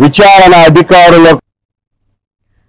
విచారణ అధికారుల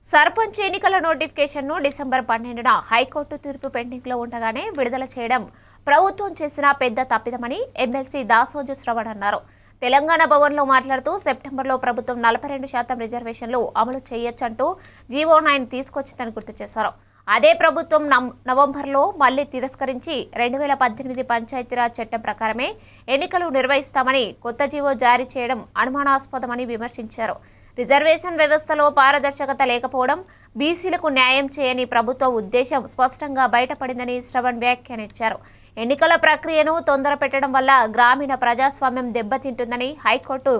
సర్పంచ్ ఎన్నికల నోటిఫికేషన్ను డిసెంబర్ 12న హైకోర్టు తీర్పు పెండింగ్లో ఉండగానే విడుదల చేయడం ప్రభుత్వం చేసిన పెద్ద తప్పిదమని ఎమ్మెల్సీ దాసోజు శ్రవణ్ అన్నారు. తెలంగాణ భవన్లో మాట్లాడుతూ సెప్టెంబర్లో ప్రభుత్వం 42% రిజర్వేషన్లు అమలు చేయొచ్చంటూ జీవో 9 తీసుకొచ్చిందని గుర్తు చేశారు. అదే ప్రభుత్వం నవంబర్లో మళ్లీ తిరస్కరించి 2018 పంచాయతీరాజ్ చట్టం ప్రకారమే ఎన్నికలు నిర్వహిస్తామని కొత్త జీవో జారీ చేయడం అనుమానాస్పదమని విమర్శించారు. రిజర్వేషన్ వ్యవస్థలో పారదర్శకత లేకపోవడం, బీసీలకు న్యాయం చేయని ప్రభుత్వ ఉద్దేశం స్పష్టంగా బయటపడిందని శ్రవణ్ వ్యాఖ్యానించారు. ఎన్నికల ప్రక్రియను తొందర పెట్టడం వల్ల గ్రామీణ ప్రజాస్వామ్యం దెబ్బతింటుందని, హైకోర్టు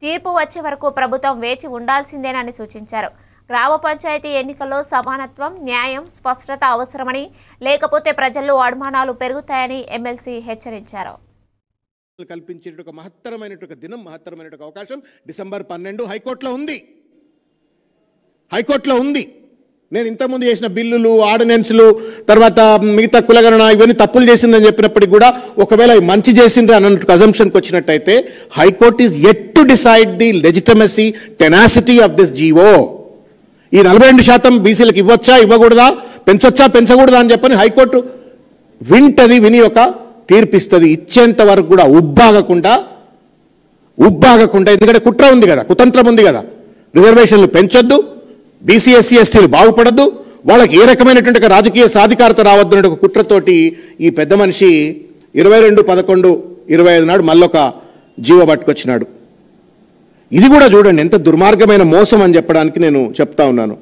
తీర్పు వచ్చే వరకు ప్రభుత్వం వేచి ఉండాల్సిందేనని సూచించారు. గ్రామ పంచాయతీ ఎన్నికల్లో సమానత్వం, న్యాయం, స్పష్టత అవసరమని, లేకపోతే ప్రజల్లో అనుమానాలు పెరుగుతాయని ఎమ్మెల్సీ హెచ్చరించారు. కల్పించేట ఒక మహత్తరమైన దినం, మహత్తరమైన అవకాశం డిసెంబర్ 12 హైకోర్టులో ఉంది. నేను ఇంతకుముందు చేసిన బిల్లులు, ఆర్డినెన్స్లు, తర్వాత మిగతా కులగణన ఇవన్నీ తప్పులు చేసిందని చెప్పినప్పటికీ కూడా ఒకవేళ మంచి చేసిండ్రు అన్నట్టు అజంప్షన్కి వచ్చినట్టయితే high court is yet to decide the legitimacy, tenacity of this GO. ఈ 42% బీసీలకు ఇవ్వచ్చా, ఇవ్వకూడదా, పెంచొచ్చా, పెంచకూడదా అని చెప్పని హైకోర్టు వింటది, విని ఒక తీర్పిస్తుంది. ఇచ్చేంత వరకు కూడా ఉబ్బాగకుండా, ఎందుకంటే కుట్ర ఉంది కదా, కుతంత్రం ఉంది కదా. రిజర్వేషన్లు పెంచొద్దు, బీసీ ఎస్సీ ఎస్టీలు బాగుపడద్దు, వాళ్ళకి ఏ రకమైనటువంటి రాజకీయ సాధికారత రావద్దు అనే ఒక కుట్రతోటి ఈ పెద్ద మనిషి 22/11/25 నాడు మళ్ళొక జీవో పట్టుకొచ్చినాడు. ఇది కూడా చూడండి ఎంత దుర్మార్గమైన మోసం అని చెప్పడానికి నేను చెప్తా ఉన్నాను.